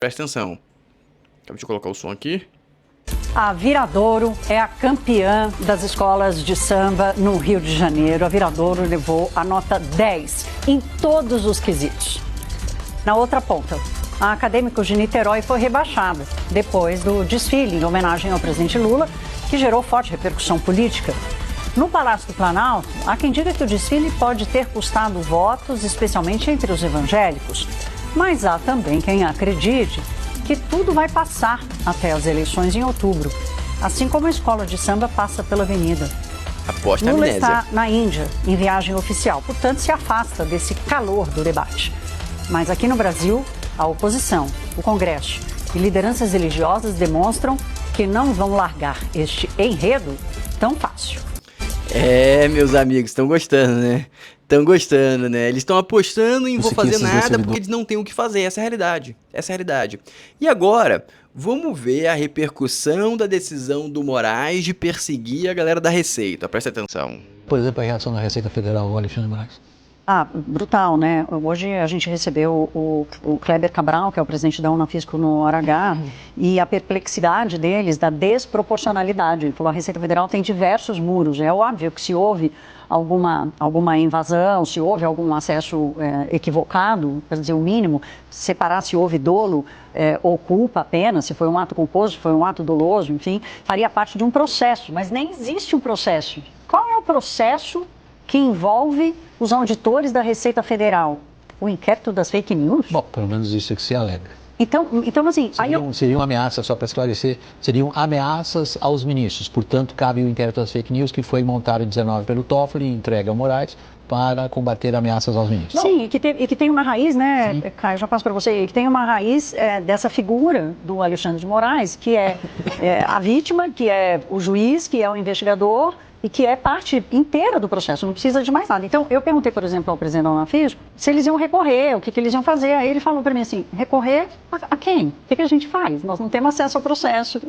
Presta atenção. Acabei de colocar o som aqui. A Viradouro é a campeã das escolas de samba no Rio de Janeiro. A Viradouro levou a nota 10 em todos os quesitos. Na outra ponta, a Acadêmicos de Niterói foi rebaixada depois do desfile em homenagem ao presidente Lula, que gerou forte repercussão política. No Palácio do Planalto, há quem diga que o desfile pode ter custado votos, especialmente entre os evangélicos. Mas há também quem acredite que tudo vai passar até as eleições em outubro, assim como a escola de samba passa pela avenida. Aposta Lula amnésia. está na Índia, em viagem oficial, portanto se afasta desse calor do debate. Mas aqui no Brasil, a oposição, o Congresso e lideranças religiosas demonstram que não vão largar este enredo tão fácil. Meus amigos, estão gostando, né? Estão gostando, né? Eles estão apostando em vou fazer nada porque eles não têm o que fazer. Essa é a realidade. Essa é a realidade. E agora, vamos ver a repercussão da decisão do Moraes de perseguir a galera da Receita. Presta atenção. Por exemplo, a reação da Receita Federal ao Alexandre de Moraes. Brutal, né? Hoje a gente recebeu o Kleber Cabral, que é o presidente da Unafisco no Aragá, e a perplexidade deles, da desproporcionalidade. Ele falou, a Receita Federal tem diversos muros. É óbvio que se houve alguma invasão, se houve algum acesso equivocado, para dizer o mínimo, separar se houve dolo ou culpa apenas, se foi um ato culposo, se foi um ato doloso, enfim, faria parte de um processo, mas nem existe um processo. Qual é o processo que envolve os auditores da Receita Federal? O inquérito das fake news? Bom, pelo menos isso é que se alega. Então assim... Seriam ameaças, só para esclarecer, seriam ameaças aos ministros. Portanto, cabe o inquérito das fake news que foi montado em 19 pelo Toffoli e entregue ao Moraes para combater ameaças aos ministros. Sim, e que tem uma raiz, né, sim. Caio, já passo para você, que tem uma raiz dessa figura do Alexandre de Moraes, que é a vítima, que é o juiz, que é o investigador, e que é parte inteira do processo, não precisa de mais nada. Então, eu perguntei, por exemplo, ao presidente da Unafisco se eles iam recorrer, o que eles iam fazer. Aí ele falou para mim assim, recorrer a quem? O que a gente faz? Nós não temos acesso ao processo.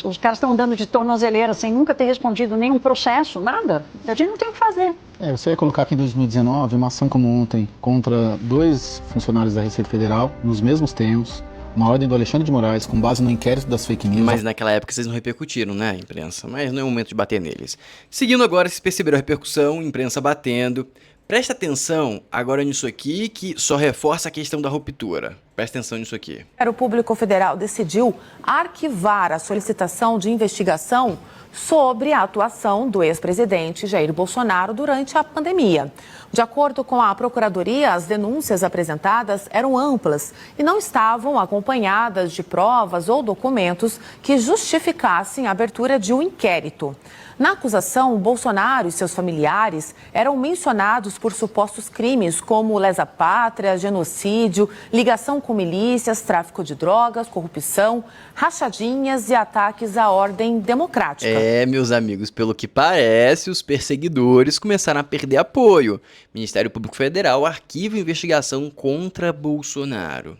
Os caras estão andando de tornozeleira sem nunca ter respondido nenhum processo, nada. A gente não tem o que fazer. Você ia colocar aqui em 2019 uma ação como ontem contra 2 funcionários da Receita Federal, nos mesmos termos, uma ordem do Alexandre de Moraes, com base no inquérito das fake news. Mas naquela época vocês não repercutiram, né, imprensa? Mas não é o momento de bater neles. Seguindo agora, vocês perceberam a repercussão, imprensa batendo. Presta atenção agora nisso aqui, que só reforça a questão da ruptura. Presta atenção nisso aqui. O Público Federal decidiu arquivar a solicitação de investigação sobre a atuação do ex-presidente Jair Bolsonaro durante a pandemia. De acordo com a Procuradoria, as denúncias apresentadas eram amplas e não estavam acompanhadas de provas ou documentos que justificassem a abertura de um inquérito. Na acusação, Bolsonaro e seus familiares eram mencionados por supostos crimes como lesa-pátria, genocídio, ligação com milícias, tráfico de drogas, corrupção, rachadinhas e ataques à ordem democrática. Meus amigos, pelo que parece, os perseguidores começaram a perder apoio. Ministério Público Federal arquiva investigação contra Bolsonaro.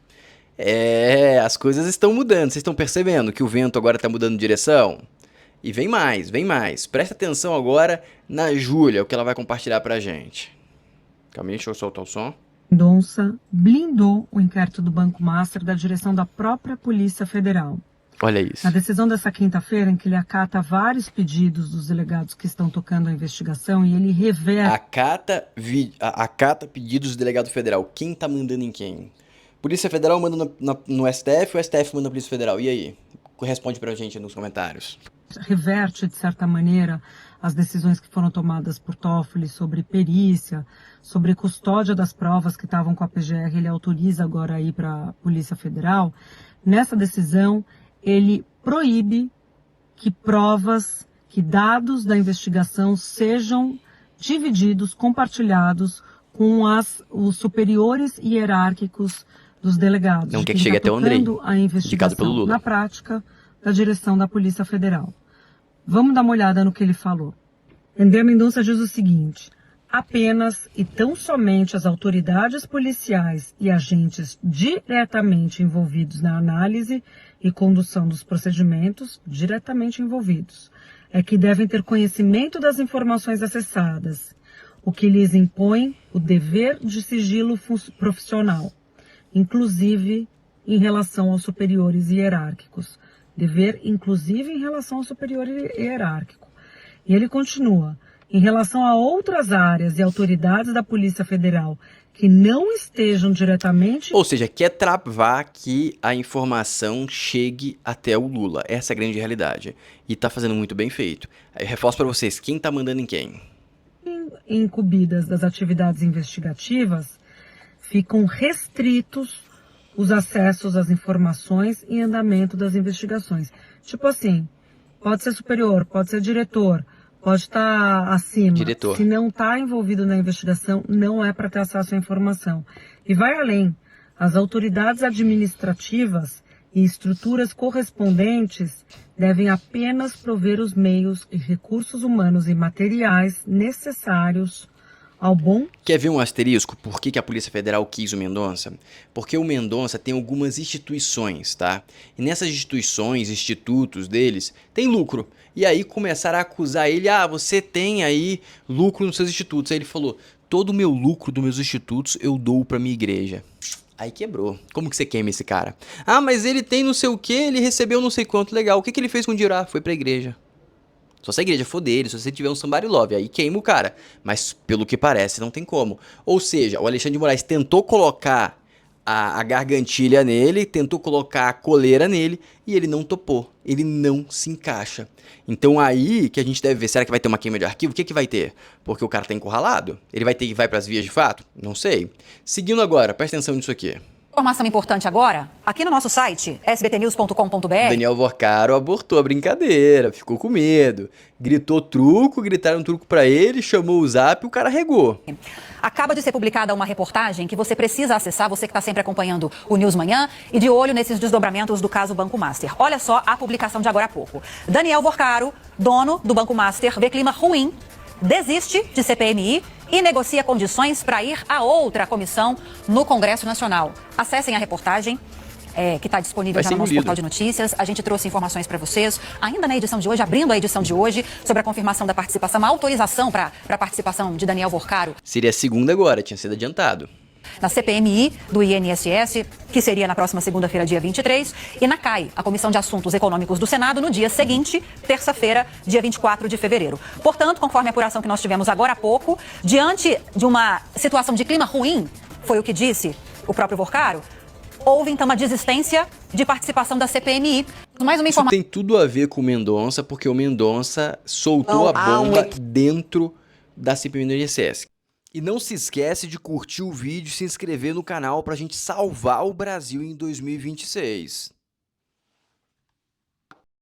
As coisas estão mudando. Vocês estão percebendo que o vento agora está mudando de direção? E vem mais, vem mais. Presta atenção agora na Júlia, o que ela vai compartilhar pra gente. Calma aí, deixa eu soltar o som. Mendonça blindou o inquérito do Banco Master da direção da própria Polícia Federal. Olha isso. Na decisão dessa quinta-feira, em que ele acata vários pedidos dos delegados que estão tocando a investigação e ele reverte... Acata pedidos do delegado federal. Quem tá mandando em quem? Polícia Federal manda no STF, o STF manda na Polícia Federal. E aí? Responde pra gente nos comentários. Reverte, de certa maneira, as decisões que foram tomadas por Toffoli sobre perícia, sobre custódia das provas que estavam com a PGR, ele autoriza agora a ir para a Polícia Federal. Nessa decisão, ele proíbe que provas, que dados da investigação sejam divididos, compartilhados com os superiores hierárquicos dos delegados. Não quer que chegue até o Andrei, a investigação pelo Lula. Na prática da direção da Polícia Federal. Vamos dar uma olhada no que ele falou. André Mendonça diz o seguinte: apenas e tão somente as autoridades policiais e agentes diretamente envolvidos na análise e condução dos procedimentos, diretamente envolvidos, é que devem ter conhecimento das informações acessadas, o que lhes impõe o dever de sigilo profissional, inclusive em relação aos superiores hierárquicos. Dever, inclusive, em relação ao superior hierárquico. E ele continua, em relação a outras áreas e autoridades da Polícia Federal que não estejam diretamente... Ou seja, quer travar que a informação chegue até o Lula. Essa é a grande realidade. E tá fazendo muito bem feito. Eu reforço para vocês, quem tá mandando em quem? Incumbidas das atividades investigativas, ficam restritos os acessos às informações e andamento das investigações. Tipo assim, pode ser superior, pode ser diretor, pode estar acima. Diretor. Se não está envolvido na investigação, não é para ter acesso à informação. E vai além. As autoridades administrativas e estruturas correspondentes devem apenas prover os meios e recursos humanos e materiais necessários ao bom... Quer ver um asterisco? Por que a Polícia Federal quis o Mendonça? Porque o Mendonça tem algumas instituições, tá? E nessas instituições, institutos deles, tem lucro. E aí começaram a acusar ele, você tem aí lucro nos seus institutos. Aí ele falou, todo o meu lucro dos meus institutos eu dou pra minha igreja. Aí quebrou. Como que você queima esse cara? Mas ele tem não sei o que, ele recebeu não sei quanto, legal. O que ele fez com o dinheiro? Foi pra igreja. Só se a igreja for dele, se você tiver um somebody love, aí queima o cara. Mas pelo que parece, não tem como. Ou seja, o Alexandre de Moraes tentou colocar a gargantilha nele, tentou colocar a coleira nele e ele não topou. Ele não se encaixa. Então aí que a gente deve ver, será que vai ter uma queima de arquivo? O que vai ter? Porque o cara tá encurralado? Ele vai ter que vai pras vias de fato? Não sei. Seguindo agora, presta atenção nisso aqui. Informação importante agora, aqui no nosso site, sbtnews.com.br. Daniel Vorcaro abortou a brincadeira, ficou com medo, gritou truco, gritaram truco pra ele, chamou o Zap e o cara regou. Acaba de ser publicada uma reportagem que você precisa acessar, você que está sempre acompanhando o News Manhã e de olho nesses desdobramentos do caso Banco Master. Olha só a publicação de agora há pouco. Daniel Vorcaro, dono do Banco Master, vê clima ruim, desiste de CPMI e negocia condições para ir a outra comissão no Congresso Nacional. Acessem a reportagem, que está disponível já no nosso portal de notícias. A gente trouxe informações para vocês, ainda na edição de hoje, abrindo a edição de hoje, sobre a confirmação da participação, a autorização para a participação de Daniel Vorcaro. Seria a segunda agora, tinha sido adiantado. Na CPMI do INSS, que seria na próxima segunda-feira, dia 23, e na CAI, a Comissão de Assuntos Econômicos do Senado, no dia seguinte, terça-feira, dia 24 de fevereiro. Portanto, conforme a apuração que nós tivemos agora há pouco, diante de uma situação de clima ruim, foi o que disse o próprio Vorcaro, houve então uma desistência de participação da CPMI. Mais uma informação. Isso tem tudo a ver com o Mendonça, porque o Mendonça soltou a bomba dentro da CPMI do INSS. E não se esquece de curtir o vídeo e se inscrever no canal pra gente salvar o Brasil em 2026.